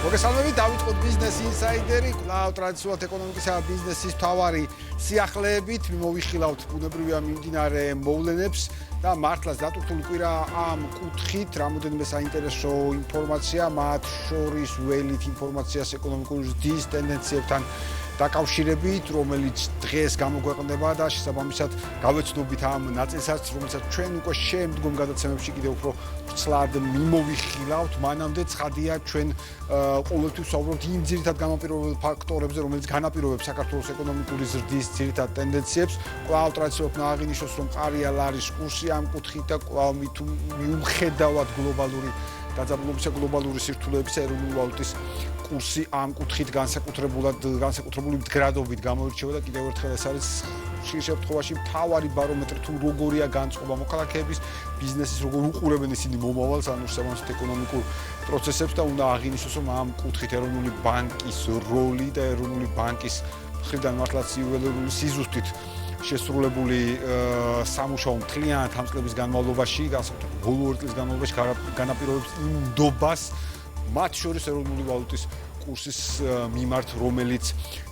მოგესალმებით, დავიწყოთ ბიზნეს ინსაიდერი, კვლავ ტრადიციულად ეკონომიკისა და ბიზნესის მთავარი სიახლეებით მოვიხილავთ ბუნებრივია მიმდინარე მოვლენებს და მართლაც დატვირთული კვირა ამ კუთხით, რამოდენიმე საინტერესო ინფორმაცია, მათ შორის ველით ინფორმაციას ეკონომიკური ზრდის ტენდენციებთან დაკავშირებით, რომელიც დღეს გამოგვეყნდება და შესაბამისად გავეცდობით ამ ნაწილსაც, რომელსაც ჩვენ უკვე შემდგომ გადაცემებში კიდევ უფრო ვრცლად მიმოვიხილავთ. მანამდე ცხადია, ჩვენ ყოველთვის ვსაუბრობთ იმ ძირითად გამაპირობებელ ფაქტორებზე, რომელიც განაპირობებს საქართველოს ეკონომიკური ზრდის ძირითად ტენდენციებს. კვლავ ტრადიციულად აღინიშნოს, რომ მყარია ლარის კურსი ამ კუთხით და კვლავ მიუხედავად გლობალური დაძაბულობისა, გლობალური სირთულეებისა, ეროვნული ვალუტის კურსი ამ კუთხით განსაკუთრებული მდგრადობით გამოირჩევა და კიდევ ერთხელ ეს არის ხშირ შემთხვევაში მთავარი ბარომეტრი თუ როგორია განწყობა მოქალაქეების ბიზნესის, როგორ უყურებენ ისინი მომავალს, ანუ შესაბამისად ეკონომიკურ პროცესებს და უნდა აღინიშნოს, რომ ამ კუთხით ეროვნული ბანკის როლი და ეროვნული ბანკის მხრიდან მართლაც იუველირული სიზუსტით შესრულებული სამუშაო მთლიანად ამ წლების განმავლობაში, განსაკუთრებით ბოლო 2 წლის განმავლობაში განაპირობებს იმ ნდობას, მათ შორის ეროვნული ვალუტის კურსის მიმართ, რომელიც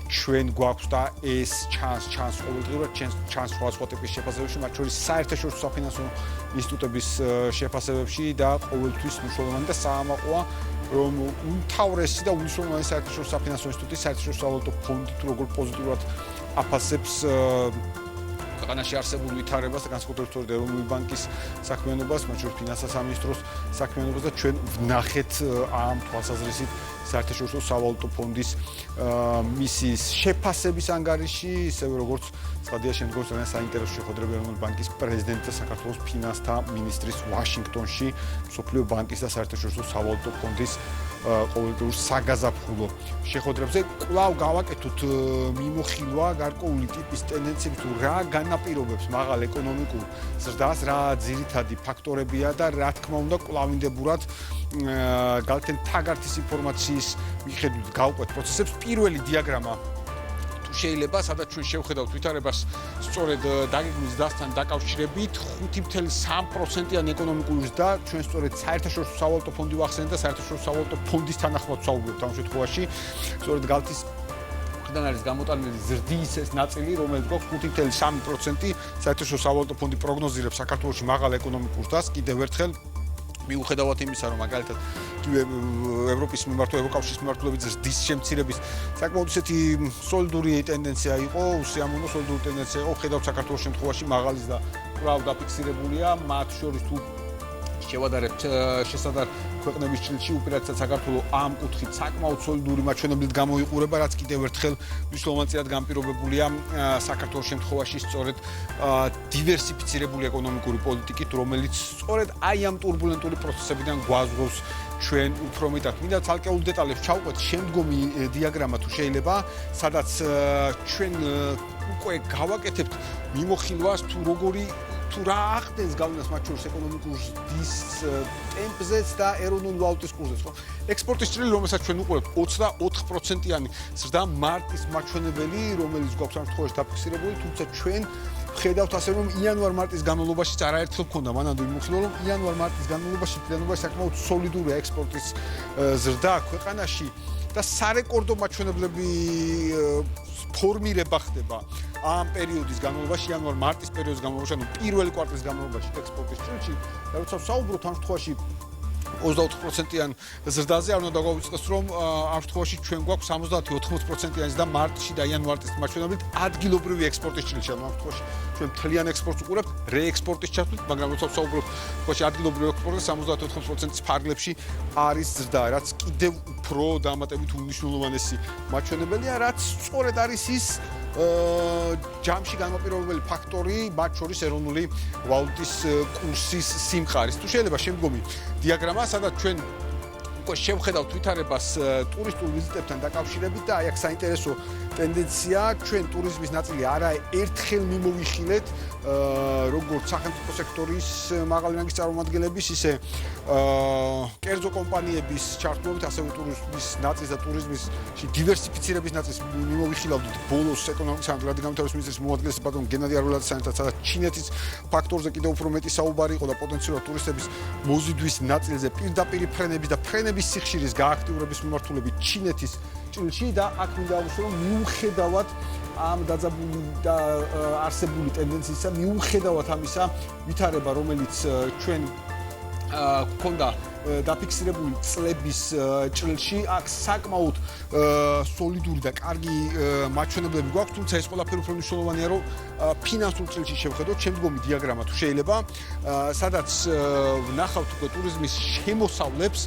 ჩვენ გვაქვს და ეს ჩანს ყოველდღიურად, ჩანს სხვა ტიპის შეფასებებში, მათ შორის საერთაშორისო საფინანსო ინსტიტუტების შეფასებებში და ყოველთვის მნიშვნელოვანი და საამაყოა, რომ უმთავრესი და უნიშნულოვანი საერთაშორისო საფინანსო ინსტიტუტი, საერთაშორისო სავალუტო ფონდი თუ როგორ პოზიტიურად აფასებს ქვეყანაში არსებულ ვითარებას და განსაკუთრებით ეროვნული ბანკის საქმიანობას, მათ შორის ფინანსთა სამინისტროს საქმიანობას და ჩვენ ვნახეთ ამ თვალსაზრისით საერთაშორისო სავალუტო ფონდის მისიის შეფასების ანგარიში, ისევე როგორც ცხადია შემდგომ ძალიან საინტერესო შეხვედრები ეროვნული ბანკის პრეზიდენტის და საქართველოს ფინანსთა მინისტრის ვაშინგტონში, მსოფლიო ბანკის და საერთაშორისო სავალუტო ფონდის ყოველდღიურ საგაზაფხულო შეხვედრებზე. კვლავ გავაკეთოთ მიმოხილვა გარკვეული ტიპის ტენდენციები თუ რა განაპირობებს მაღალ ეკონომიკურ ზრდას, რა ძირითადი ფაქტორებია და რა თქმა უნდა კვლავინდებურად გავაკეთეთ თაგართის ინფორმაციის მიხედვით გავყვეთ პროცესებს. პირველი დიაგრამა შეიძლება, სადაც ჩვენ შევხედავთ ვითარებას სწორედ დაგეგმვის დასთან დაკავშირებით 5.3%-იანი ეკონომიკური ზრდა, ჩვენ სწორედ საერთაშორისო სავალუტო ფონდი ვახსენეთ და საერთაშორისო სავალუტო ფონდის თანახმად ვსაუბრობთ ამ შემთხვევაში, სწორედ გალთის მხრიდან არის გამოტანილი ზრდის ეს ნაწილი, რომელიც გვაქვს 5.3%. საერთაშორისო სავალუტო ფონდი პროგნოზირებს საქართველოში მაღალ ეკონომიკურ ზრდას, კიდევ ერთხელ მიუხედავად იმისა, რომ მაგალითად ევროპის მიმართულებით, ევროკავშირის მიმართულებით ზრდის შემცირების საკმაოდ ისეთი სოლიდური ტენდენცია იყო, უსიამოვნო სოლიდური ტენდენცია იყო, ხედავთ საქართველოს შემთხვევაში მაღალის და კვლავ დაფიქსირებულია, მათ შორის თუ შევადარებთ შესაძარ ქვეყნების ჭრილში, უპირატესად საქართველოს ამ კუთხით საკმაოდ სოლიდური მაჩვენებლით გამოიყურება, რაც კიდევ ერთხელ მნიშვნელოვნად განპირობებულია საქართველოს შემთხვევაში სწორედ დივერსიფიცირებული ეკონომიკური პოლიტიკით, რომელიც სწორედ აი ამ турბულენტური პროცესებიდან გვაზღავს ჩვენ უფრო მეტად. მინდა ცალკეულ დეტალებს ჩავყვეთ შემდგომი დიაგრამა თუ შეიძლება, სადაც ჩვენ უკვე გავაკეთებთ მიმოხილვას თუ როგორი თუ რა ახდენს გავლენას მათ შორის ეკონომიკური ზრდის ტემპზეც და ეროვნული ვალუტის კურსზეც, ხო? ექსპორტის ჭრილი, რომელსაც ჩვენ უყურებთ 24%-იანი ზრდა მარტის მაჩვენებელი, რომელიც გვაქვს ამ შემთხვევაში დაფიქსირებული, თუმცა ჩვენ ხედავთ ასე, რომ იანვარ-მარტის განმავლობაში არაერთხელ გქონდა მანამდე მიმოხილვა, რომ იანვარ-მარტის განმავლობაში საკმაოდ სოლიდურია ექსპორტის ზრდა ქვეყანაში და სარეკორდო მაჩვენებლები ფორმირება ხდება ამ პერიოდის განმავლობაში, იანვარ-მარტის პერიოდის განმავლობაში, ანუ პირველი კვარტალის განმავლობაში ექსპორტის ჭრილში, და როცა ვსაუბრობთ ამ შემთხვევაში 24%-იან ზრდაზე, არ უნდა დაგვაუწყდეს, რომ ამ შემთხვევაში ჩვენ გვაქვს 70-80%-იანი ზრდა მარტში და იანვარ-მარტის მაჩვენებლით ადგილობრივი ექსპორტის ჭრილში, ანუ ამ შემთხვევაში ჩვენ მთლიან ექსპორტს უყურებთ რეექსპორტის ჩათვლით, მაგრამ როცა ვსაუბრობთ შემთხვევაში ადგილობრივი ექსპორტის 70-80%-ის ფარგლებში არის ზრდა, რაც კიდევ უფრო დამატებით უნიშნულოვანესი მაჩვენებელია, რაც სწორედ არის ის ჯამში განმაპირობებელი ფაქტორი, მათ შორის ეროვნული ვალუტის კურსის სიმყარის. თუ შეიძლება შემდგომი დიაგრამა, სადაც ჩვენ უკვე შევხედავთ ვითარებას ტურისტულ ვიზიტებთან დაკავშირებით და აი აქ საინტერესო ტენდენცია, ჩვენ ტურიზმის ნაწილი არაერთხელ მიმოვიხილეთ, როგორც სახელმწიფო სექტორის მაღალი რანგის წარმომადგენლების, ისე კერძო კომპანიების ჩართულობით, ასევე ტურიზმის ნაწილს და ტურიზმის დივერსიფიცირების ნაწილს მიმოვიხილავთ ბოლოს ეკონომიკის და განვითარების მინისტრის მოადგილეს ბატონ გენადი არველაძესთან, სადაც ჩინეთის ფაქტორზე კიდევ უფრო მეტი საუბარი იყო და პოტენციურად ტურისტების მოზიდვის ნაწილზე პირდაპირი ფრენების და ფრენების წლების სიხშირის გააქტიურების მიმართულებით ჩინეთის ჭრილში და აქ მინდა ავუსვრო, რომ მიუხედავად ამ დაძაბული და არსებული ტენდენციისა, მიუხედავად ამისა, ვითარება, რომელიც ჩვენ გქონდა დაფიქსირებული წლების ჭრილში, აქ საკმაოდ სოლიდური და კარგი მაჩვენებლები გვაქვს, თუმცა ეს ყველაფერი უფრო მნიშვნელოვანია, რომ ფინანსურ ჭრილში შევხედოთ შემდგომი დიაგრამა თუ შეიძლება, სადაც ვნახავთ უკვე ტურიზმის შემოსავლებს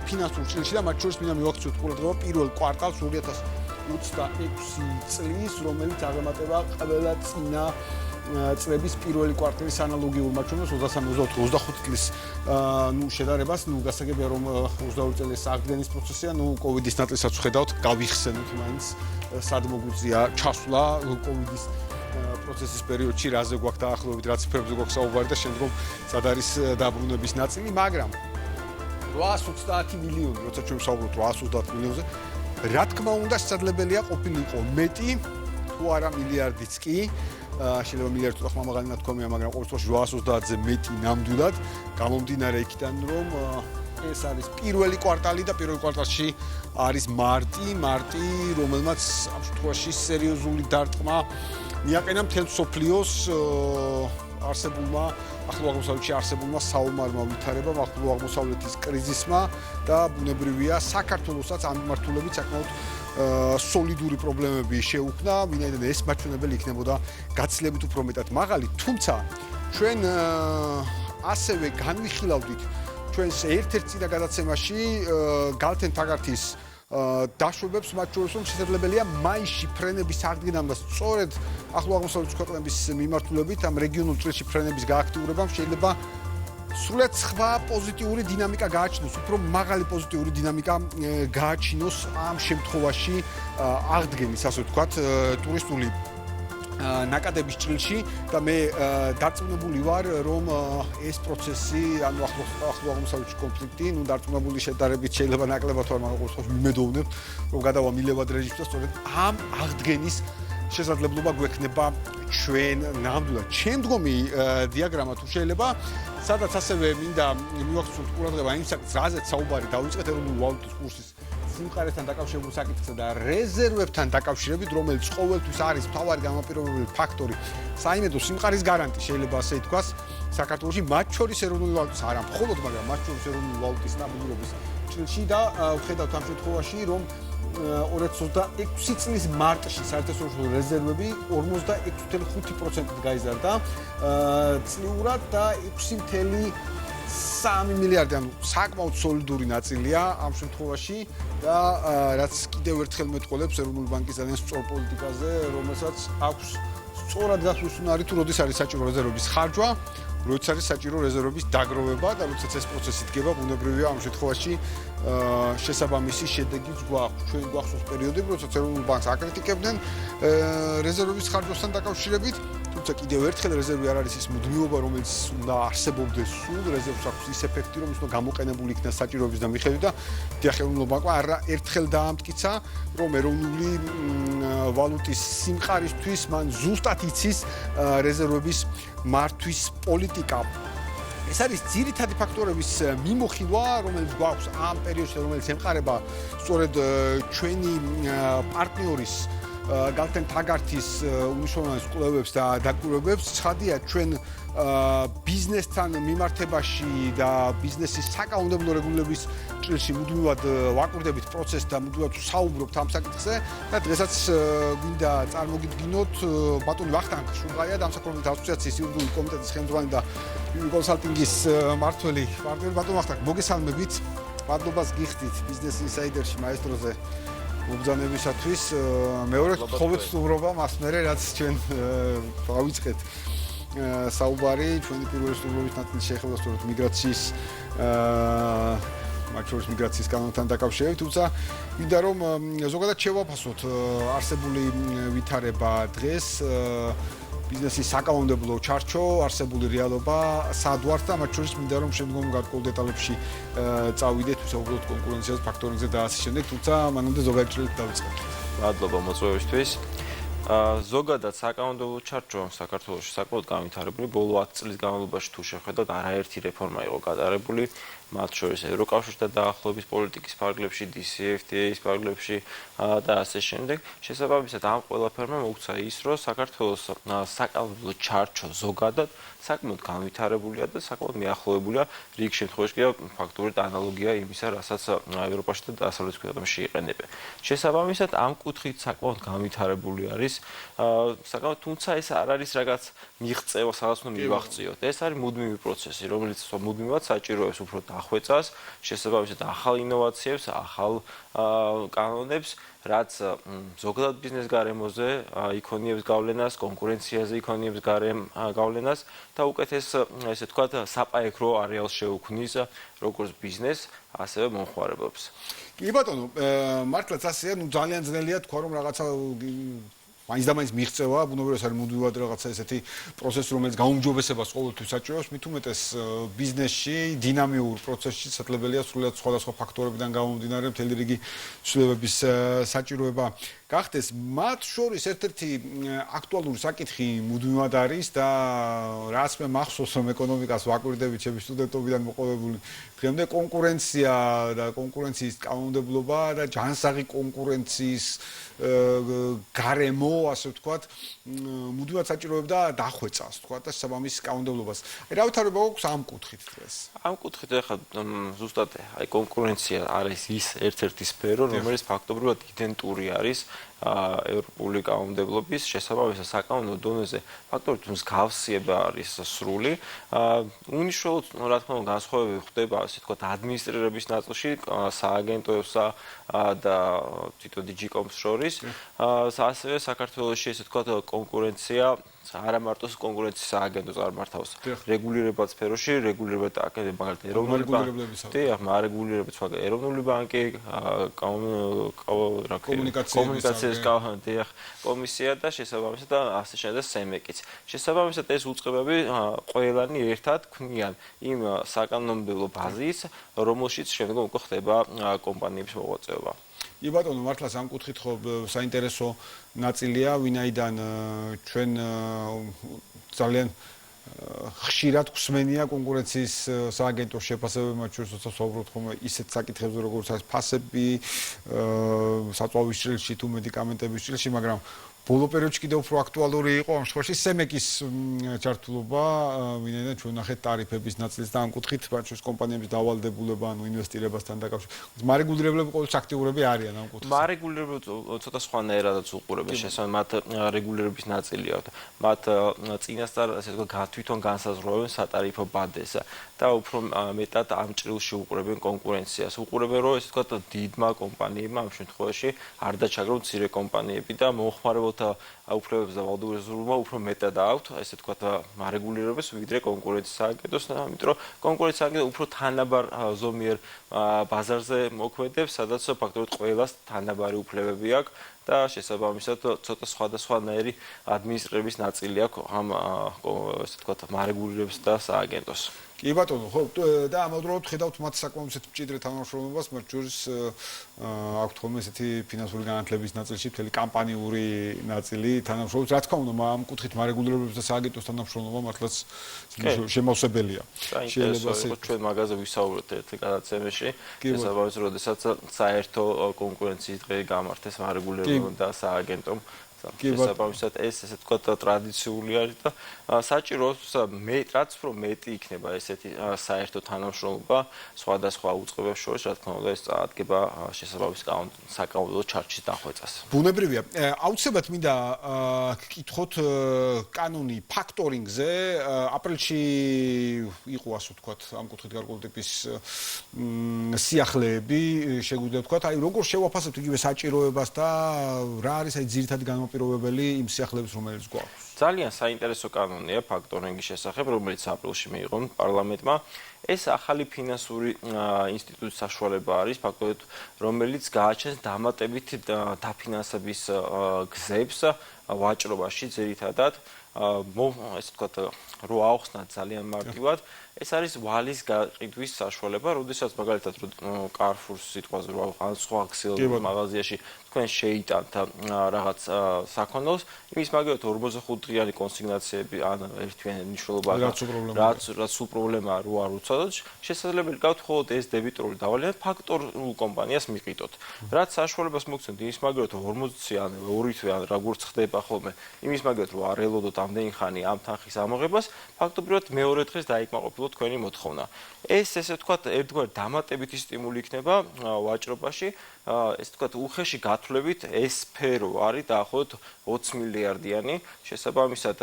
ფინანსურ ჭრილში და მათ შორის მინდა მივაქციოთ ყურადღება პირველ კვარტალს 2026 წლის, რომელიც აღემატება ყველა წინა წლების პირველი კვარტალის ანალოგიურ მაჩვენებლებს 23-24-25 წლის შედარებას, გასაგებია რომ 22 წელი აღდგენის პროცესია, კოვიდის ნაწილსაც ვხედავთ, გავიხსენოთ მაინც სად მოგვიწია ჩასვლა კოვიდის პროცესის პერიოდში, რაზე გვაქვს დაახლოებით, რა ციფრებზე გვაქვს საუბარი და შემდგომ სად არის დაბრუნების ნაწილი, მაგრამ 830 მილიონი, როცა ჩვენ ვსაუბრობთ 830 მილიონზე, რა თქმა უნდა, შესაძლებელია ყოფილიყო მეტი, თუ არა მილიარდიც კი. შეიძლება მილიარდი ცოტა ხმამაღალი ნათქვამია, მაგრამ ყოველ შემთხვევაში 830-ზე მეტი ნამდვილად გამომდინარე იქიდან, რომ ეს არის პირველი კვარტალი და პირველ კვარტალში არის მარტი, რომელმაც ამ შემთხვევაში სერიოზული დარტყმა მიაყენა მთელ მსოფლიოს არსებულმა ახლო აღმოსავლეთში არსებულმა საომარმა ვითარებამ, ახლო აღმოსავლეთის კრიზისმა და ბუნებრივია საქართველოსაც ამ მიმართულებით საკმაოდ სოლიდური პრობლემები შეუქმნა, ვინაიდან ეს მაჩვენებელი იქნებოდა გაცილებით უფრო მეტად მაღალი, თუმცა ჩვენ ასევე განვიხილავდით ჩვენს ერთ-ერთ წინა გადაცემაში გალთენ თაგართის დაშვებებს, მათ შორის რომ შესაძლებელია მაისში ფრენების აღდგენამ და სწორედ ახლო აღმოსავლეთის ქვეყნების მიმართულებით ამ რეგიონულ ჭრილში ფრენების გააქტიურებამ შეიძლება სრულად სხვა პოზიტიური დინამიკა გააჩნოს, უფრო მაღალი პოზიტიური დინამიკა გააჩინოს ამ შემთხვევაში აღდგენის, ასე ვთქვათ, ტურისტული ნაკადების ჭრილში და მე დარწმუნებული ვარ, რომ ეს პროცესი, ანუ ახლო აღმოსავლეთის კონფლიქტი, დარწმუნებული შედარებით შეიძლება ნაკლებად ვარ, მაგრამ ყოველ შემთხვევაში მიმედოვნებ, რომ გადავა მილევად რეჟიმს და სწორედ ამ აღდგენის შესაძლებლობა გვექნება ჩვენ ნამდვილად. შემდგომი დიაგრამა თუ შეიძლება, სადაც ასევე მინდა მივახსოვოთ ყურადღება იმ საკითხს, რაზეც საუბარი დავიწყეთ ეროვნული ვალუტის კურსის სიმყარესთან დაკავშირებულ საკითხზე და რეზერვებთან დაკავშირებით, რომელიც ყოველთვის არის მთავარი გამაპირობებელი ფაქტორი საიმედო სიმყარის გარანტი, შეიძლება ასე ითქვას, საქართველოში, მათ შორის ეროვნული ვალუტის, არა მხოლოდ, მაგრამ მათ შორის ეროვნული ვალუტის სტაბილურობის ჭრილში და ვხედავთ ამ შემთხვევაში, რომ 2026 წლის მარტში საერთაშორისო რეზერვები 46.5%-ით გაიზარდა წლიურად და 6.3 მილიარდი, ანუ საკმაოდ სოლიდური ნაწილია ამ შემთხვევაში და რაც კიდევ ერთხელ მეტყველებს ეროვნული ბანკის ძალიან სწორ პოლიტიკაზე, რომელსაც აქვს სწორად გასვლის უნარი თუ როდის არის საჭირო რეზერვების ხარჯვა, როდის არის საჭირო რეზერვების დაგროვება და როდესაც ეს პროცესი დგება, ბუნებრივია ამ შემთხვევაში შესაბამისი შედეგიც გვაქვს. ჩვენ გვახსოვს პერიოდები, როდესაც ეროვნულ ბანკს აკრიტიკებდნენ რეზერვების ხარჯვასთან დაკავშირებით, თუმცა კიდევ ერთხელ რეზერვი არ არის ის მუდმივობა, რომელიც უნდა არსებობდეს სულ, რეზერვს აქვს ის ეფექტი, რომ ის უნდა გამოყენებული იქნას საჭიროების და მიხედვით და დიახ, ეროვნულ ბანკმა ერთხელ დაამტკიცა, რომ ეროვნული ვალუტის სიმყარისთვის მან ზუსტად იცის რეზერვების მართვის პოლიტიკა. ეს არის ძირითადი ფაქტორების მიმოხილვა, რომელიც გვაქვს ამ პერიოდში, რომელიც ემყარება სწორედ ჩვენი პარტნიორის გალთენ თაგართის უმნიშვნელოვანეს კვლევებს და დაკვირვებებს. ცხადია, ჩვენ ბიზნესთან მიმართებაში და ბიზნესის საკანონმდებლო რეგულირების ჭრილში მუდმივად ვაკვირდებით პროცესს და მუდმივად საუბრობთ ამ საკითხზე და დღესაც გვინდა წარმოგიდგინოთ ბატონი ვახტანგ შუღაია, დამსახურებელთა ასოციაციის იურიდიული კომიტეტის ხელმძღვანელი და კონსალტინგის მმართველი პარტნიორი. ბატონ ვახტანგ, მოგესალმებით. მადლობას გიხდით ბიზნეს ინსაიდერში მაესტროზე მობრძანებისათვის. მეორე ხოვეთ სტუმრობა მას მერე, რაც ჩვენ გავიწყეთ საუბარი, ჩვენი პირველი სტუმრობის ნაწილი შეეხება სწორედ მიგრაციის მათ შორის მიგრაციის კანონთან დაკავშირებით, თუმცა მინდა რომ ზოგადად შევაფასოთ არსებული ვითარება დღეს, ბიზნესის საკანონმდებლო ჩარჩო, არსებული რეალობა, სად ვართ და მათ შორის მინდა რომ შემდგომ გარკვეულ დეტალებში წავიდეთ, ვისაუბროთ კონკურენციაზე, ფაქტორინგზე და ასე შემდეგ, თუმცა მანამდე ზოგადად ჭრილით დავიწყებთ. მადლობა მოწვევისთვის. ზოგადად საკანონმდებლო ჩარჩო საქართველოში საკმაოდ განვითარებული, ბოლო 10 წლის განმავლობაში თუ შევხედოთ, არაერთი რეფორმა იყო გატარებული მათ შორის ევროკავშირთა დაახლოების პოლიტიკის ფარგლებში, DCFTA-ის ფარგლებში და ასე შემდეგ. შესაბამისად, ამ ყველაფერმა მოუქცა ის, რომ საქართველოს საკანონმდებლო ჩარჩო ზოგადად საკმაოდ განვითარებულია და საკმაოდ მიახლოებულია რიგ შემთხვევაში კი ფაქტურად ანალოგია იმისა, რასაც ევროპაში და დასავლეთ ქვეყნებში იყენებენ. შესაბამისად, ამ კუთხით საკმაოდ განვითარებული არის, თუმცა ეს არ არის რაღაც მიღწევა, სადაც უნდა მივაღწიოთ. ეს არის მუდმივი პროცესი, რომელიც მუდმივად საჭიროებს უფრო დახვეწას, შესაბამისად ახალ ინოვაციებს, ახალ კანონებს, რაც ზოგადად ბიზნეს გარემოზე იქონიებს გავლენას, კონკურენციაზე იქონიებს გავლენას და უკეთეს, ესე ვთქვათ, საპაექრო არეალს შეუქმნის როგორც ბიზნეს, ასევე მომხმარებლებს. კი ბატონო, მართლაც ასეა, ძალიან ძნელია თქვა რომ რაღაცა მაინც და მაინც მიღწევა, ბუნებრივად არის მუდმივად რაღაცა ესეთი პროცესი, რომელიც გაუმჯობესებას ყოველთვის საჭიროებს, მით უმეტეს ბიზნესში, დინამიურ პროცესში შესაძლებელია სრულიად სხვადასხვა ფაქტორებიდან გამომდინარე მთელი რიგი ცვლილებების საჭიროება გახდეს. მათ შორის ერთ-ერთი აქტუალური საკითხი მუდმივად არის და რაც მე მახსოვს რომ ეკონომიკას ვაკვირდებით ჩემი სტუდენტობიდან მოყოლებული დღემდე კონკურენცია და კონკურენციის კანონმდებლობა და ჯანსაღი კონკურენციის გარემო, ასე ვთქვათ, მუდმივად საჭიროებდა დახვეწას, ვთქვათ, და შესაბამის კანონმდებლობას. რა ვითარება გვაქვს ამ კუთხით დღეს? ამ კუთხით ახლა ზუსტად აი კონკურენცია არის ის ერთ-ერთი სფერო, რომელიც ფაქტობრივად იდენტური არის ევროპული კანონმდებლობის, შესაბამისად საკანონმდებლო დონეზე ფაქტობრივად მსგავსება არის სრული. უნიშნელოდ, რა თქმა უნდა, განსხვავებები ხდება, ასე ვთქვათ, ადმინისტრირების ნაწილში, სააგენტოებსა და თვითონ DG-კომს შორის. ასევე საქართველოში, ესე ვთქვათ, კონკურენცია არა მარტო კონკურენციის სააგენტო წარმართავს რეგულირებად სფეროში, რეგულირებად აკადემიად ეროვნული მარეგულირებად ეროვნული ბანკი, კომუნიკაციის კომისია და შესაბამისად ასე შემდეგ სემეკიც. შესაბამისად ეს უწყებები ყველანი ერთად ქმნიან იმ საკანონმდებლო ბაზის, რომელშიც შემდგომ უკვე ხდება კომპანიების მოღვაწეობა. კი ბატონო, მართლაც ამ კუთხით ხო საინტერესო ნაწილია, ვინაიდან ჩვენ ძალიან ხშირად გვსმენია კონკურენციის სააგენტოს შეფასებები, მათ შორის როცა ვსაუბრობთ ხოლმე ისეთ საკითხებზე, როგორც არის ფასები, საწვავის ჭრილში თუ მედიკამენტების ჭრილში, მაგრამ ბოლო პერიოდში კიდევ უფრო აქტუალური იყო ამ შემთხვევაში სემეკის ჩართულობა, ვინაიდან ჩვენ ნახეთ ტარიფების ნაწილს და ამ კუთხით მათ შორის კომპანიების დავალდებულება, ანუ ინვესტირებასთან დაკავშირებით. მარეგულირებლები ყოველთვის აქტიურები არიან ამ კუთხით. მარეგულირებლები ცოტა სხვანაირადაც უყურებენ, შესაძლოა მათ რეგულირების ნაწილია. მათ წინასწარ, ასე ვთქვათ, თვითონ განსაზღვრავენ სატარიფო ბანდეს და უფრო მეტად ამ ჭრილში უყურებენ კონკურენციას. უყურებენ, რომ ესე ვთქვათ, დიდმა კომპანიებმა ამ შემთხვევაში არ დაჩაგრონ მცირე კომპანიები და მომხმარებელთა უფლებებს და ვალდებულებებმა უფრო მეტად აქვთ, ესე ვთქვათ, მარეგულირებას ვიდრე კონკურენციის სააგენტოს, იმიტომ რომ კონკურენციის სააგენტო უფრო თანაბარ ზომიერ ბაზარზე მოქმედებს, სადაც ფაქტობრივად ყველას თანაბარი უფლებები აქვს და შესაბამისად ცოტა სხვადასხვანაირი ადმინისტრების ნაწილი აქვს ამ ესე ვთქვათ, მარეგულირებას და სააგენტოს. კი ბატონო, ხო და ამავდროულად ხედავთ მათ საკმაოდ მჭიდრე თანამშრომლობას, მათ შორის აქვთ ხოლმე ესეთი ფინანსური განათლების ნაწილში მთელი კამპანიური ნაწილი თანამშრომლობს. რა თქმა უნდა, ამ კუთხით მარეგულირებების და სააგენტოს თანამშრომლობა მართლაც შემავსებელია. შეიძლება ჩვენ მაგაზე ვისაუბროთ ერთ გადაცემაში, შესაბამისად, როდესაც საერთო კონკურენციის დღე გამართეს მარეგულირებამ და სააგენტომ. შესაბამისად ეს ესე ვთქვათ ტრადიციული არის და საჭიროა რაც უფრო მეტი იქნება ესეთი საერთო თანამშრომლობა სხვადასხვა უწყებებს შორის, რა თქმა უნდა ეს წაადგება შესაბამის საკანონმდებლო ჩარჩის დახვეწას. ბუნებრივია. აუცილებლად მინდა გკითხოთ კანონი ფაქტორინგზე. აპრილში იყო, ასე ვთქვათ, ამ კუთხით გარკვეული ტიპის სიახლეები, შეგვიძლია ვთქვათ, აი როგორ შევაფასებთ იგივე საჭიროებას და რა არის აი ძირითადი პირობები იმ სიახლეების რომელიც გვაქვს. ძალიან საინტერესო კანონია ფაქტორინგის შესახებ, რომელიც აპრილში მიიღო პარლამენტმა. ეს ახალი ფინანსური ინსტიტუტის საშუალება არის, ფაქტობრივად, რომელიც გააჩენს დამატებით დაფინანსების გზებს ვაჭრობაში ძირითადად. ესე ვთქვათ, რო აუხსნათ ძალიან მარტივად, ეს არის ვალის გაყიდვის საშუალება, როდესაც მაგალითად Carrefour-ს სიტყვაზე რო ან სხვა ქსელ მაღაზიაში თქვენ შეიტანთ რაღაც საქონელს, იმის მაგალითად 45 დღიანი კონსიგნაციები ან ერთვიანი მნიშვნელობა რაც სულ პრობლემაა რო არ უცადოთ, შესაძლებელი გაქვთ მხოლოდ ეს დებიტორული დავალება ფაქტორულ კომპანიას მიყიდოთ. რაც საშუალებას მოგცემთ იმის მაგალითად 40 ან 2 თვე ან როგორც ხდება ხოლმე, იმის მაგალითად რო არ ელოდოთ ამდენი ხანი ამ თანხის ამოღებას, ფაქტობრივად მეორე დღეს დაიკმაყოფილოთ თქვენი მოთხოვნა. ეს ესე ვთქვათ, ერთგვარი დამატებითი სტიმული იქნება ვაჭრობაში, ესე ვთქვათ, უხეში გათვლებით ეს სფერო არის დაახლოებით 20 მილიარდიანი. შესაბამისად,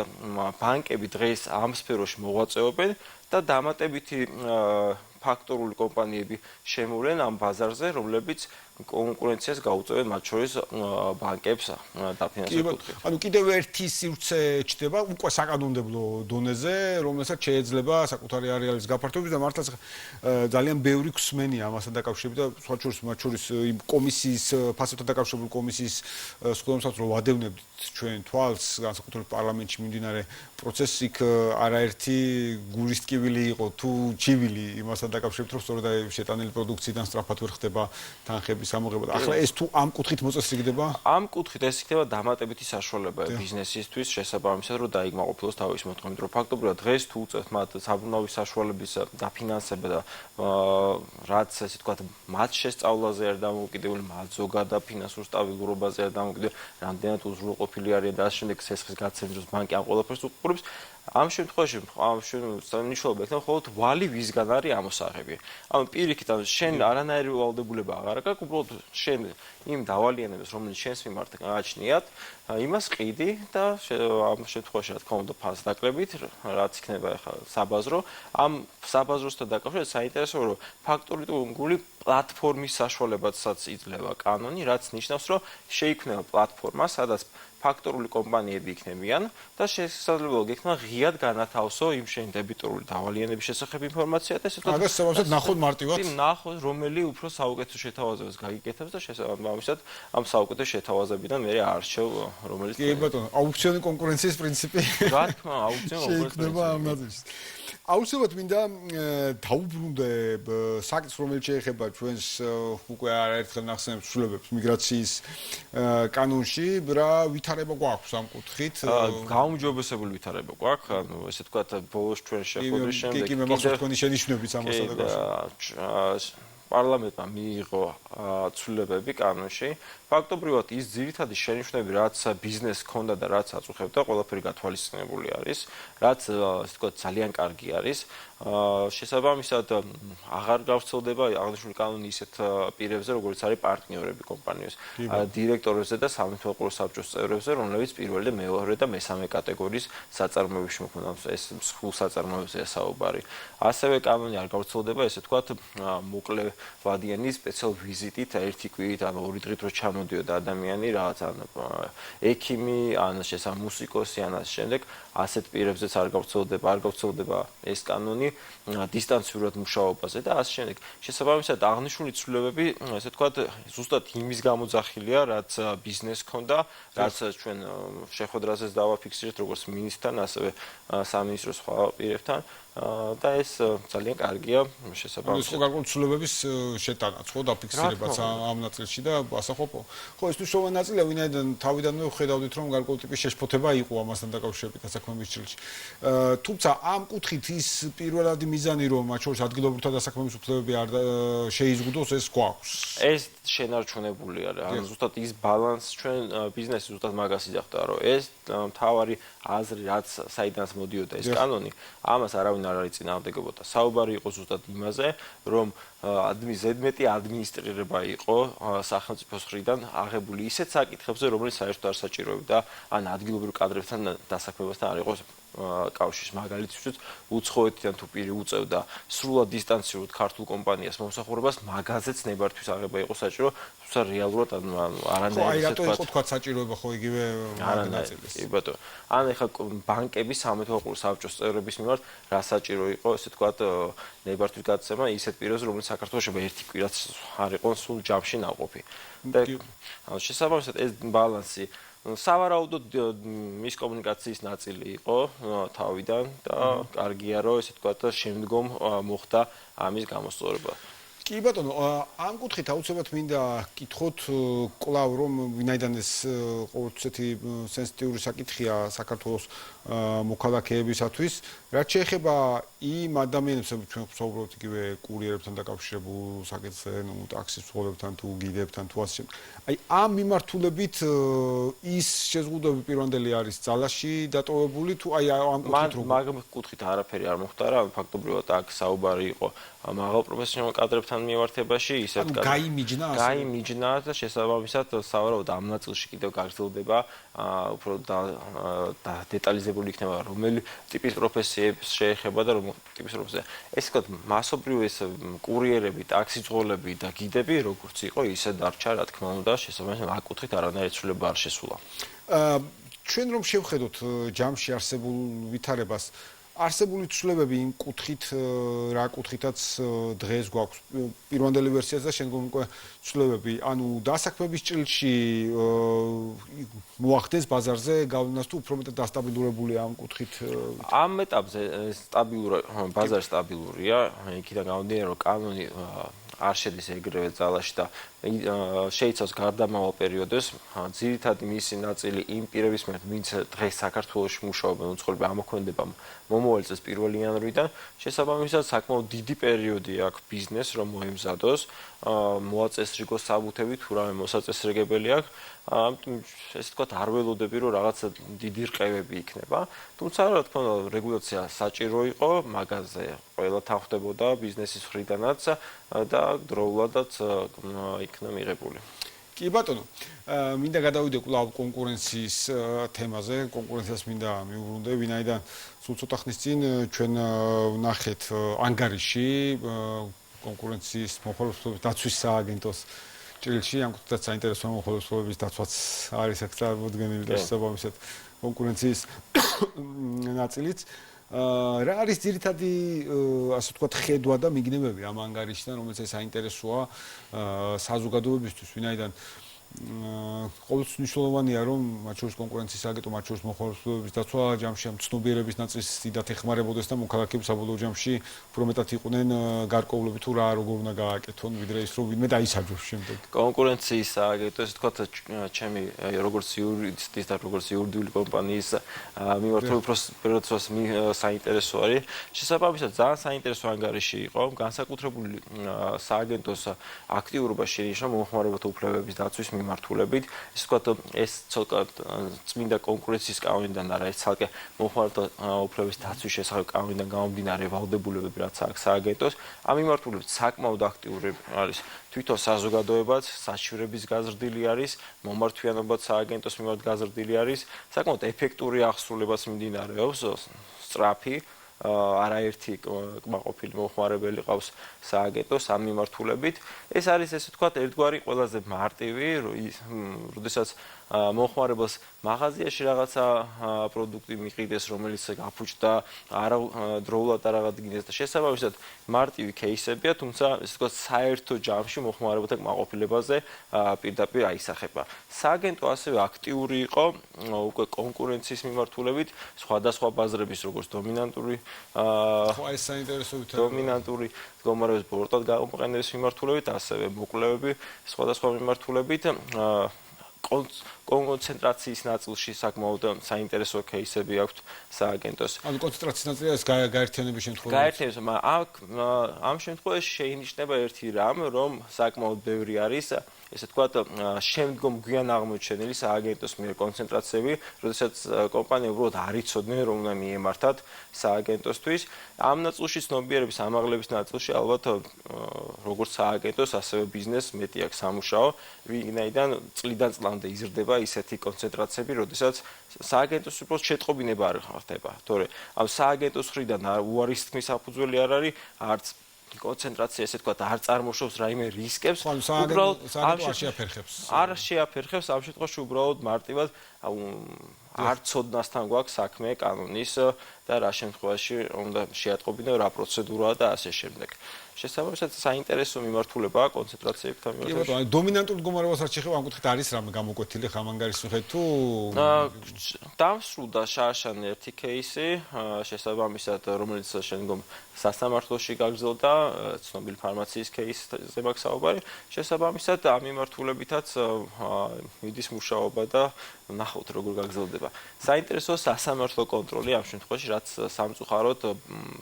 ბანკები დღეს ამ სფეროში მოღვაწეობენ და დამატებითი ფაქტორული კომპანიები შემოვლენ ამ ბაზარზე, რომლებიც კონკურენციას გაუწევენ მათ შორის ბანკებს დაფინანსებულ კუთხით. ანუ კიდევ ერთი სივრცე ჩდება უკვე საკანონმდებლო დონეზე, რომელსაც შეიძლება საკუთარი არეალის გაფართოების და მართლაც ძალიან ბევრი ქსმენია ამასთან დაკავშირებით და სხვა შორის მათ შორის იმ კომისიის ფასებთან დაკავშირებული კომისიის სხდომსაც რომ ვადევნებთ ჩვენ თვალს განსაკუთრებით პარლამენტში მიმდინარე პროცესს იქ არაერთი გულის ტკივილი იყო თუ ჩივილი იმასთან დაკავშირებით რომ სწორედ შეტანილი პროდუქციიდან სწრაფად ვერ ხდება თანხების ამოღება. ახლა ეს თუ ამ კუთხით მოწესრიგდება? ამ კუთხით ეს იქნება დამატებითი საშუალება ბიზნესისთვის შესაბამისად რომ დაიკმაყოფილოს თავის მოთხოვნით რომ ფაქტობრივად დღეს თუ უწევთ მათ საბრუნავი საშუალების დაფინანსება და რაც ესე ვთქვათ მათ შესწავლაზე არ დამოუკიდებელი მათ ზოგადად ფინანსურ სტაბილურობაზე არ დამოუკიდებელი რამდენად უზრუნველყოფილი არიან და ამ შემდეგ სესხის გაცემის დროს ბანკი ამ ყველაფერს უყურებს. ამ შემთხვევაში მნიშვნელობა ექნება მხოლოდ ვალი ვისგან არის ამოსაღები. ანუ პირიქით ანუ შენ არანაირი ვალდებულება აღარ აქვს, უბრალოდ შენ იმ დავალიანებას, რომელიც შენს მიმართ გააჩნიათ, იმას ყიდი და ამ შემთხვევაში რა თქმა უნდა ფასს დაკლებით, რაც იქნება ახლა საბაზრო. ამ საბაზროსთან დაკავშირებით საინტერესოა, რომ ფაქტორული პლატფორმის საშუალებასაც იძლევა კანონი, რაც ნიშნავს, რომ შეიქმნება პლატფორმა, სადაც ფაქტორული კომპანიები იქნებიან და შესაძლებელი გექნება ღიად განათავსო იმ შენ დებიტორული დავალიანების შესახებ ინფორმაცია და ესე ვთქვათ, მაგას საბავშვოდ ნახოთ მარტივად. ნახოთ, რომელი უფრო საუკეთესო შეთავაზებას გაიგეთებს და შესაბამისად ამ საუკეთესო შეთავაზებიდან მე არჩევ რომელიც კი ბატონო, აუქციონი კონკურენციის პრინციპი. რა თქმა უნდა, აუქციონი შეიქმნება ამ ნაწილში. აუცილებლად მინდა დავუბრუნდე საკითხს, რომელიც შეეხება ჩვენს უკვე არაერთხელ ნახსენებ ცვლილებებს მიგრაციის კანონში, რა ვითარება გვაქვს ამ კუთხით? გაუმჯობესებული ვითარება გვაქვს, ანუ ესე ვთქვათ, ბოლოს ჩვენ შეხვედრის შემდეგ კი, მოგხსოვს თქვენი შენიშვნებიც ამასთან დაკავშირებით. პარლამენტმა მიიღო ცვლილებები კანონში. ფაქტობრივად ის ძირითადი შენიშვნები, რაც ბიზნესს ჰქონდა და რაც აწუხებდა, ყველაფერი გათვალისწინებული არის, რაც ასე ვთქვათ, ძალიან კარგი არის. შესაბამისად, აღარ გავრცელდება აღნიშნული კანონი ისეთ პირებზე, როგორც არის პარტნიორები კომპანიების, დირექტორებზე და სამეთვალყურო საბჭოს წევრებზე, რომლებიც პირველი და მეორე და მესამე კატეგორიის საწარმოებში მოქმედან. ეს მსხვილ საწარმოებზეა საუბარი. ასევე კანონი არ გავრცელდება, ესე ვთქვათ, მოკლე ვადიანი სპეციალ ვიზიტით ერთი კვირით ან ორი დღით რო ჩამოდიოდა ადამიანი რაღაც ან ექიმი ან შესაძლოა მუსიკოსი ან ამ შემდეგ ასეთ პირებზეც არ გავრცელდება ეს კანონი დისტანციურად მუშაობაზე და ამ შემდეგ შესაბამისად აღნიშნული ცვლილებები ესე ვთქვათ ზუსტად იმის გამოძახილია რაც ბიზნესს ჰქონდა რაც ჩვენ შეხვედრაზეც დავაფიქსირეთ როგორც მინისტრთან ასევე სამინისტროს სხვა პირებთან და ეს ძალიან კარგია შესაბამისად. ეს გარკვეული ცვლილებების შეტანაც ხო დაფიქსირებაც ამ ნაწილში და ასახობ. ხო, ეს მნიშვნელოვანი ნაწილია, ვინაიდან თავიდანვე ვხედავდით, რომ გარკვეული ტიპის შეშფოთება იყო ამასთან დაკავშირებით დასაქმების ჭრილში. თუმცა ამ კუთხით ის პირველადი მიზანი, რომ მათ შორის ადგილობრივთა დასაქმების უფლებები არ შეიზღუდოს, ეს გვაქვს. ეს შენარჩუნებული არის. ანუ ზუსტად ის ბალანსი ჩვენ ბიზნესის ზუსტად მაგას იძახდა, რომ ეს მთავარი აზრი, რაც საიდანაც მოდიოდა ეს კანონი, ამას არავინ არ არის წინააღმდეგობა. საუბარი იყო ზუსტად იმაზე, რომ ზედმეტი ადმინისტრირება იყო სახელმწიფოს მხრიდან აღებული ისეთ საკითხებზე, რომელიც საერთოდ არ საჭიროებდა ან ადგილობრივ კადრებთან დასაქმებასთან არ იყოს კავშირის მაგალითისთვის უცხოეთიდან თუ პირი უწევდა სრულად დისტანციურად ქართულ კომპანიას მომსახურებას მაგაზეც ნებართვის აღება იყო საჭირო, თუმცა რეალურად არანაირი ისე თქვა. ხო, თქვა საჭიროება ხო იგივე მაგაზეც. კი ბატონო. ან ეხლა ბანკების სამეთვალყურო საბჭოს წევრების მიმართ რა საჭირო იყო, ესე თქვა ნებართვის გაცემა ისეთ პირებს, რომელიც საქართველოში ერთი კვირაც არ იყო სულ ჯამში ნაყოფი. და შესაბამისად ეს ბალანსი სავარაუდოდ მის კომუნიკაციის ნაწილი იყო თავიდან და კარგია რომ ესე ვთქვათ შემდგომ მოხდა ამის გამოსწორება. კი ბატონო, ამ კუთხით აუცილებლად მინდა კითხოთ კვლავ რომ ვინაიდან ეს ყოველთვის ესეთი სენსიტიური საკითხია საქართველოს მოქალაქეებისათვის, რაც შეეხება იმ ადამიანებს, ჩვენ ვსაუბრობთ იგივე კურიერებთან დაკავშირებულ საკითხზე, ტაქსის მცხოვრებთან თუ გიდებთან თუ ასე. აი ამ მიმართულებით ის შეზღუდვები პირვანდელი არის ძალაში დატოვებული თუ აი ამ კუთხით რომ მაგ კუთხით არაფერი არ მოხდარა, ფაქტობრივად აქ საუბარი იყო მაღალ პროფესიონალ კადრებთან მიმართებაში, ისე ვთქვათ. გაიმიჯნა და შესაბამისად სავარაუდოდ ამ ნაწილში კიდევ გაგრძელდება უფრო დეტალიზებული იქნება რომელი ტიპის პროფესიებს შეეხება და რომელი ტიპის პროფესია. ესე ვთქვათ, მასობრივ ეს კურიერები, ტაქსიწყოლები და გიდები როგორც იყო, ისე დარჩა, რა თქმა უნდა, შესაბამისად აქ კუთხით არანაირი ცვლილება არ შესულა. ჩვენ რომ შევხედოთ ჯამში არსებულ ვითარებას არსებული ცვლილებები იმ კუთხით რა კუთხითაც დღეს გვაქვს პირვანდელი ვერსიაც და შემდგომ უკვე ცვლილებები ანუ დასაქმების ჭრილში მოახდენს ბაზარზე გავლენას თუ უფრო მეტად დასტაბილურებულია ამ კუთხით ამ ეტაპზე ბაზარი სტაბილურია იქიდან გამომდინარე რომ კანონი არ შედის ეგრევე ძალაში და შეიცავს გარდამავალ პერიოდებს ძირითადი მისი ნაწილი იმ პირების მიერ ვინც დღეს საქართველოში მუშაობენ უცხოელი ამოქმედებამ მომავალ წელს 1 იანვრიდან შესაბამისად საკმაოდ დიდი პერიოდი აქვს ბიზნესს რომ მოემზადოს მოაწესრიგოს საბუთები თუ რამე მოსაწესრიგებელი აქვს ესე ვთქვათ არ ველოდები რომ რაღაცა დიდი რყევები იქნება თუმცა რა თქმა უნდა რეგულაცია საჭირო იყო მაგაზე ყველა თანხმდებოდა ბიზნესის მხრიდანაც და დროულადაც იქნა მიღებული. კი ბატონო, მინდა გადავიდე კვლავ კონკურენციის თემაზე, კონკურენციას მინდა მივუბრუნდე, ვინაიდან სულ ცოტა ხნის წინ ჩვენ ვნახეთ ანგარიში კონკურენციის მოხალისეობის დაცვის სააგენტოს ჭრილში, ამ კუთხით საინტერესო მოხალისეობის დაცვაც არის აქ წარმოდგენილი და შესაბამისად კონკურენციის ნაწილიც. რა არის ძირითადი ასე ვთქვათ ხედვა და მიგნებები ამ ანგარიშიდან რომელიც საინტერესოა საზოგადოებისთვის ვინაიდან ყოველთვის მნიშვნელოვანია რომ მათ შორის კონკურენციის აგენტო მათ შორის მოხალისეობის დაცვა ჯამში ამ ცნობიერების ნაწილს დიდად ეხმარებოდეს და მოქალაქეები საბოლოო ჯამში უფრო მეტად იყვნენ გარკვეულები თუ რა როგორ უნდა გააკეთონ ვიდრე ის რომ ვინმე დაისაჯოს შემდეგ კონკურენციის აგენტო ესე ვთქვათ ჩემი როგორც იურისტის და როგორც იურიდიული კომპანიის მიმართულებით უფრო პირადად საინტერესო არის შესაბამისად ძალიან საინტერესო ანგარიში იყო განსაკუთრებული სააგენტოს აქტიურობა შენიშნა მომხმარებელთა უფლებების დაცვის მიმართულებით ის ვთქვათ ეს ცოტა წმინდა კონკურენციის კანონიდან არა ეს ცალკე მომხმარებელთა უფლებების დაცვის შესახებ კანონიდან გამომდინარე ვალდებულებები რაც აქვს სააგენტოს ამ მიმართულებით საკმაოდ აქტიური არის თვითონ საზოგადოებაც საჩივრების გაზრდილი არის მომართვიანობაც სააგენტოს მიმართ გაზრდილი არის საკმაოდ ეფექტური აღსრულებას მიმდინარეობს სწრაფი არაერთი კმაყოფილი მომხმარებელი ყავს სააგენტოს ამ მიმართულებით ეს არის ესე ვთქვათ ერთგვარი ყველაზე მარტივი როდესაც მომხმარებელს მაღაზიაში რაღაცა პროდუქტი მიყიდეს რომელიც გაფუჭდა არა დროულად არ აღადგინეს და შესაბამისად მარტივი кейსებია თუმცა ესე ვთქვათ საერთო ჯამში მომხმარებელთა კმაყოფილებაზე პირდაპირ აისახება სააგენტო ასევე აქტიური იყო უკვე კონკურენციის მიმართულებით სხვადასხვა ბაზრების როგორც დომინანტური ეს საინტერესო დომინანტური მდგომარეობის ბორტად გამოყენების მიმართულებით ასევე მოკვლევები სხვადასხვა მიმართულებით კონცენტრაციის ნაწილში საკმაოდ საინტერესო кейსები აქვს სააგენტოს. ანუ კონცენტრაციის ნაწილი არის გაერთიანების შემთხვევაში. გაერთიანების, ამ შემთხვევაში შეინიშნება ერთი რამ, რომ საკმაოდ ბევრი არის ესე ვთქვათ, შემდგომ გვიან აღმოჩენილი სააგენტოს მიერ კონცენტრაციები, როდესაც კომპანია უბრალოდ არ იცოდნენ, რომ უნდა მიემართათ სააგენტოსთვის. ამ ნაწილში ცნობიერების ამაღლების ნაწილში ალბათ როგორც სააგენტოს, ასევე ბიზნესს მეტი აქვს სამუშაო, ვინაიდან წლიდან წლამდე იზრდება ისეთი კონცენტრაციები, როდესაც სააგენტოს უბრალოდ შეტყობინება არ ხდება. თორე ამ სააგენტოს მხრიდან უარის თქმის საფუძველი არ არის, არც კონცენტრაცია ესე ვთქვათ არ წარმოშობს რაიმე რისკებს უბრალოდ არ შეაფერხებს არ შეაფერხებს ამ შემთხვევაში უბრალოდ მარტივად არ ცოდნასთან გვაქვს საქმე კანონის და რა შემთხვევაში უნდა შეატყობინო რა პროცედურაა და ასე შემდეგ შესაბამისად საინტერესო მიმართულება კონცენტრაციებთან კი ბატონო, დომინანტურ მდგომარეობას რაც შეეხება, ამ კუთხით არის რამე გამოკვეთილი ხამ ანგარის მიხედვით თუ დამსრულდა შარშან ერთი кейსი, შესაბამისად რომელიც შემდგომ სასამართლოში გაგრძელდა, ცნობილი ფარმაციის кейსზე მაქვს საუბარი, შესაბამისად ამ მიმართულებითაც მიდის მუშაობა და ნახავთ როგორ გაგრძელდება. საინტერესოა სასამართლო კონტროლი ამ შემთხვევაში, რაც სამწუხაროდ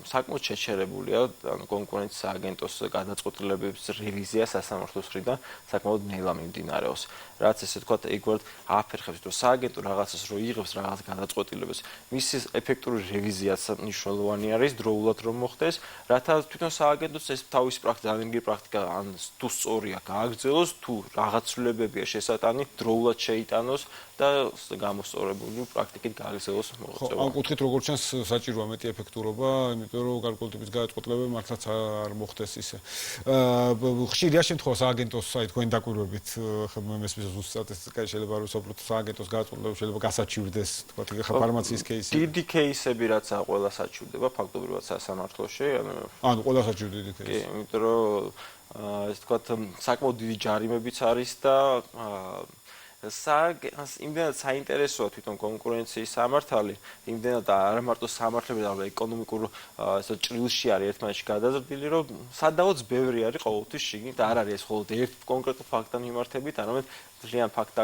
საკმაოდ შეჩერებულია, კონკურენციის სააგენტოს გადაწყვეტილებების რევიზია სასამართლოს მხრიდან საკმაოდ ნელა მიმდინარეობს. რაც ესე ვთქვათ, ეგ აფერხებს, რომ სააგენტო რაღაცას რო იღებს რაღაც გადაწყვეტილებას, მისი ეფექტური რევიზიაც მნიშვნელოვანი არის, დროულად რომ მოხდეს, რათა თვითონ სააგენტოს ეს თავისი პრაქტიკა ან თუ სწორია გააგრძელოს, თუ რაღაც ცვლილებებია შესატანი, დროულად შეიტანოს და გამოსწორებული პრაქტიკით გააგრძელოს მოღწევა. ამ კუთხით როგორც ჩანს საჭიროა მეტი ეფექტურობა, იმიტომ რომ გარკვეული ტიპის გადაწყვეტილებები მართლაც არ მოხდეს ისე. ხშირია შემთხვევა სააგენტოს აი თქვენ დაკვირვებით მესმის სტატისტიკა შეიძლება რომ სოფლოთ სააგენტოს გადაწყვეტილებები შეიძლება გასაჩივრდეს, თქვა ხა ფარმაციის кейსი. დიდი кейსები რაც ყველა საჩივრდება ფაქტობრივად სასამართლოში, ანუ ყველა საჩივრდება დიდი кейსი. კი, იმიტომ რომ ეს თქვა საკმაოდ დიდი ჯარიმებიც არის და იმდენად საინტერესოა თვითონ კონკურენციის სამართალი, იმდენად არა მარტო სამართლები, არამედ ეკონომიკურ ჭრილში არის ერთმანეთში გადაზრდილი, რომ სადაოც ბევრი არის ყოველთვის შიგნით, არ არის ეს მხოლოდ ერთ კონკრეტულ ფაქტთან მიმართებით, არამედ ძალიან ფაქტთა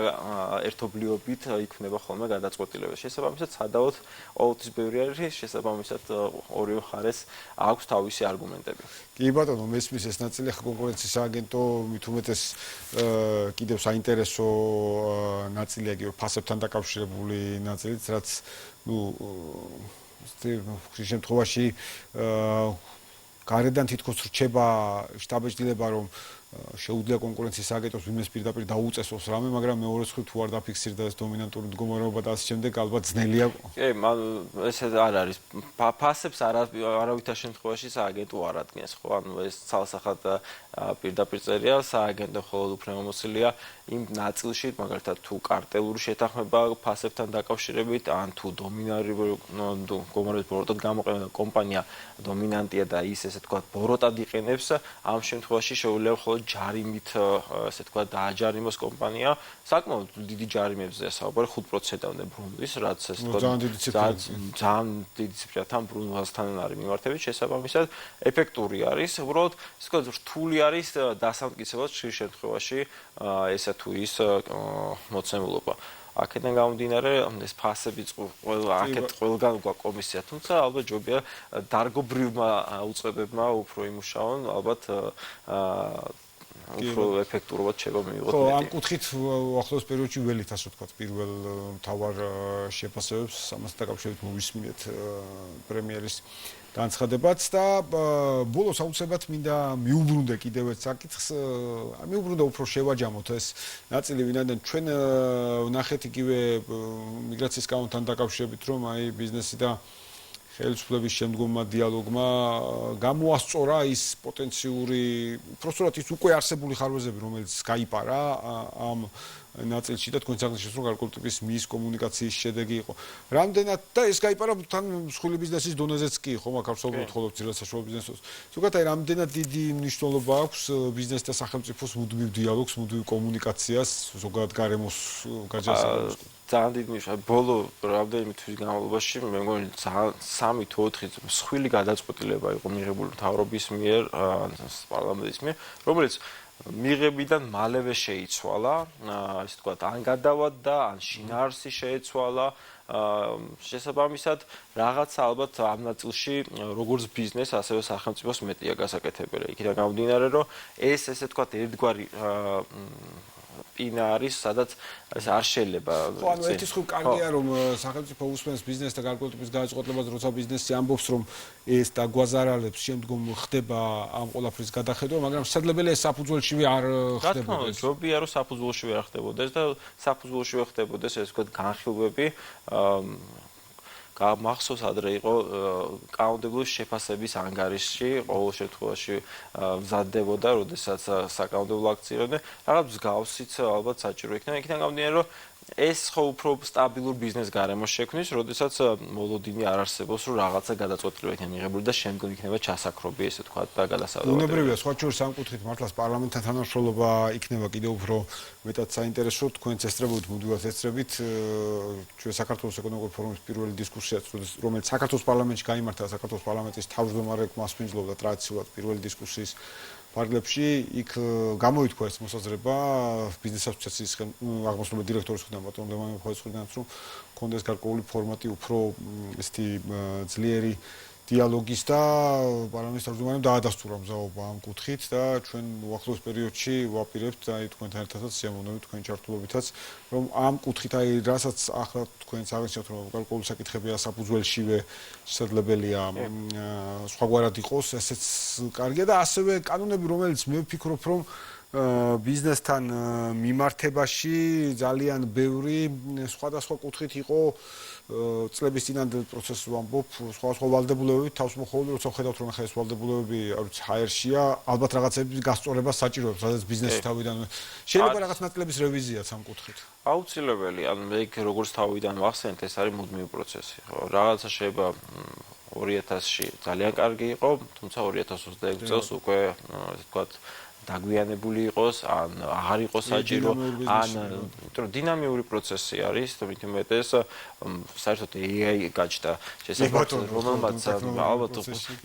ერთობლიობით იქნება ხოლმე გადაწყვეტილება. შესაბამისად, სადაოც ყოველთვის ბევრი არის, შესაბამისად ორივე მხარეს აქვს თავისი არგუმენტები. კი ბატონო, მესმის ეს ნაწილი ხა კონკურენციის სააგენტო მით უმეტეს კიდევ საინტერესო ნაწილია კი ფასებთან დაკავშირებული ნაწილიც, რაც ხშირ შემთხვევაში გარედან თითქოს რჩება შტაბეჭდილება, რომ შეუძლია კონკურენციის სააგენტოს ვინმეს პირდაპირ დაუწესოს რამე, მაგრამ მეორე მხრივ თუ არ დაფიქსირდა ეს დომინანტური მდგომარეობა და ასე შემდეგ, ალბათ ძნელია. კი, ესე არ არის. ფასებს არავითარ შემთხვევაში სააგენტო არ ადგენს, ხო? ანუ ეს ცალსახად პირდაპირ წერია, სააგენტო მხოლოდ უფლებამოსილია იმ ნაწილში, მაგალითად თუ კარტელური შეთანხმება ფასებთან დაკავშირებით, ან თუ დომინანტური მდგომარეობის ბოროტად გამოყენება კომპანია დომინანტია და ის ესე თქვა ბოროტად იყენებს, ამ შემთხვევაში შეუძლია მხოლოდ ჯარიმით, ასე თქვა, დააჯარიმოს კომპანია. საკმაოდ დიდი ჯარიმებზეა საუბარი, 5%-მდე ბრუნვის, რაც ესე თქვა ძალიან დიდი ციფრთან ბრუნვასთან არის მიმართებით, შესაბამისად ეფექტური არის, უბრალოდ ესე თქვა რთული არის დასამტკიცებად ხშირ შემთხვევაში ესა თუ ის მოცემულობა. აქედან გამომდინარე, ეს ფასები ყველგან უკვე კომისია, თუმცა ალბათ ჯობია დარგობრივმა უწყებებმა უფრო იმუშაონ, ალბათ უფრო ეფექტურობად შევა მიიღოთ. ხო, ამ კუთხით ახლოს პერიოდში ველით, ასე ვთქვათ, პირველ მთავარ შეფასებებს ამასთან დაკავშირებით მოვისმინეთ პრემიერის განცხადებაც და ბოლოს აუცილებლად მინდა მიუბრუნდე კიდევ ერთ საკითხს, მიუბრუნდე უფრო შევაჯამოთ ეს ნაწილი, ვინაიდან ჩვენ ვნახეთ იგივე მიგრაციის კანონთან დაკავშირებით, რომ აი ბიზნესი და ხელისუფლების შემდგომმა დიალოგმა გამოასწორა ის პოტენციური, უბრალოდ ის უკვე არსებული ხარვეზები, რომელიც გაიპარა ამ ნაწილში და თქვენ საგნში რომ გარკვეული ტიპის მისკომუნიკაციის შედეგი იყო. რამდენად და ეს გაიპარა თან მსხვილი ბიზნესის დონეზეც კი ხო, მაგ არსებობთ ხოლმე ძირას საშუალო ბიზნესს. ზოგადად აი რამდენად დიდი მნიშვნელობა აქვს ბიზნეს და სახელმწიფოს მუდმივ დიალოგს, მუდმივ კომუნიკაციას, ზოგადად გარემოს გაჯასებას. ძალიან დიდი მნიშვნელობა. ბოლო რამდენიმე თვის განმავლობაში მე მგონი 3 თუ 4 მსხვილი გადაწყვეტილება იყო მიღებული მთავრობის მიერ, პარლამენტის მიერ, რომელიც მიღებიდან მალევე შეიცვალა, ასე ვთქვათ, ან გადავადდა, ან შინაარსი შეეცვალა. შესაბამისად, რაღაცა ალბათ ამ ნაწილში როგორც ბიზნეს, ასევე სახელმწიფოს მეტია გასაკეთებელი. იქიდან გამომდინარე, რომ ეს ესე ვთქვათ, ერთგვარი პინა არის, სადაც ეს არ შეიძლება. ხო, ანუ ერთის ხუ კარგია, რომ სახელმწიფო უსმენს ბიზნესს და გარკვეული ტიპის გადაწყვეტილებას, როცა ბიზნესი ამბობს, რომ ეს დაგვაზარალებს, შემდგომ ხდება ამ ყველაფრის გადახედვა, მაგრამ შესაძლებელია საფუძველშივე არ ხდებოდეს. ჯობია, რომ საფუძველშივე არ ხდებოდეს და საფუძველშივე ხდებოდეს, ესე ვთქვათ, განხილვები. მახსოვს ადრე იყო კანონმდებლობის შეფასების ანგარიშში, ყოველ შემთხვევაში მზადდებოდა, როდესაც საკანონმდებლო აქცია, რაღაც მსგავსიც ალბათ საჭირო იქნება. იქიდან გამომდინარე, რომ ეს ხო უფრო სტაბილურ ბიზნეს გარემოს შექმნის, როდესაც მოლოდინი არ არსებობს, რომ რაღაცა გადაწყვეტილება იქნება მიღებული და შემდგომ იქნება ჩასაქრობი, ესე ვთქვათ, და გადასავალი. უნებრივია, სხვა შორის ამ კუთხით მართლაც პარლამენტთან თანამშრომლობა იქნება კიდევ უფრო მეტად საინტერესო, თქვენც ესწრებოდით, მუდმივად ესწრებით ჩვენ საქართველოს ეკონომიკური ფორუმის პირველი დისკუსიაც, რომელიც საქართველოს პარლამენტში გაიმართა, საქართველოს პარლამენტის თავმჯდომარე მასპინძლობდა ტრადიციულად პირველი დისკუსიის ფარგლებში, იქ გამოითქვა ეს მოსაზრება ბიზნეს ასოციაციის აღმასრულებელი დირექტორის მხრიდან, ბატონ ლევან მიხეილოვის მხრიდანაც, რომ კონდეს გარკვეული ფორმატი უფრო ესეთი ძლიერი დიალოგის და პარლამენტის თავმჯდომარემ დაადასტურა მზაობა ამ კუთხით და ჩვენ უახლოეს პერიოდში ვაპირებთ აი თქვენთან ერთადაც სიამოვნებით თქვენი ჩართულობითაც რომ ამ კუთხით აი რასაც ახლა თქვენც აღნიშნავთ რომ გარკვეული საკითხებია საფუძველშივე შესაძლებელია სხვაგვარად იყოს ესეც კარგია და ასევე კანონები რომელიც მე ვფიქრობ რომ ბიზნესთან მიმართებაში ძალიან ბევრი სხვადასხვა კუთხით იყო წლების წინანდელ პროცესს ვამბობ, სხვა ვალდებულებები თავს მოხდები, როცა ხედავთ რომ ახლა ეს ვალდებულებები, არ ვიცი, ჰაერშია, ალბათ რაღაცების გასწორებას საჭიროებს, სადაც ბიზნესი თავიდან შეიძლება რაღაც ნაწილების რევიზიაც ამ კუთხით. აუცილებელი, ანუ მე როგორც თავიდან ვახსენეთ, ეს არის მუდმივი პროცესი, ხო? რაღაცა შეიძლება 2000-ში ძალიან კარგი იყო, თუმცა 2026 წელს უკვე, ასე ვთქვათ, დაგვიანებული იყოს, ან აღარ იყოს საჭირო, ან დინამიური პროცესი არის, თუმცა მეტეს საერთოდ AI გაჩნდა შესაძლოა რომელმაც ალბათ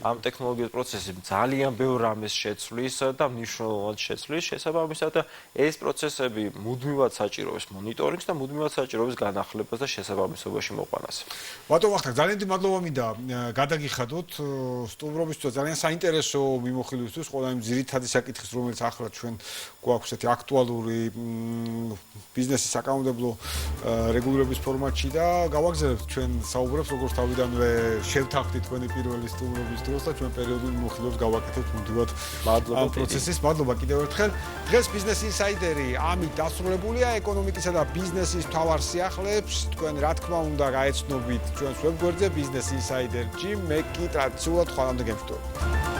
ამ ტექნოლოგიის პროცესი ძალიან ბევრ რამეს შეცვლის და მნიშვნელოვნად შეცვლის, შესაბამისად ეს პროცესები მუდმივად საჭიროებს მონიტორინგს და მუდმივად საჭიროებს განახლებას და შესაბამისობაში მოყვანას. ბატონ ვახტანგ, ძალიან დიდი მადლობა მინდა გადაგიხადოთ სტუმრობისთვის, ძალიან საინტერესო მიმოხილვისთვის, ყველა იმ ძირითადი საკითხის რომელიც ახლა ჩვენ გვაქვს ესეთი აქტუალური ბიზნესის საკანონმდებლო რეგულირების ფორმატში და გავაგზავნებთ ჩვენ საუბრებს როგორც თავიდანვე შევთანხმდით თქვენი პირველი სტუმრობის დროს და ჩვენ პერიოდულ მიმოხილვებს გავაკეთებთ მუდმივად ამ პროცესის. მადლობა კიდევ ერთხელ. დღეს ბიზნეს ინსაიდერი ამით დასრულებულია ეკონომიკისა და ბიზნესის მთავარ სიახლეებს თქვენ რა თქმა უნდა გაეცნობით ჩვენს ვებგვერდზე business insider.gr მე კი ტრადიციულად ხვალამდე გემშვიდობთ.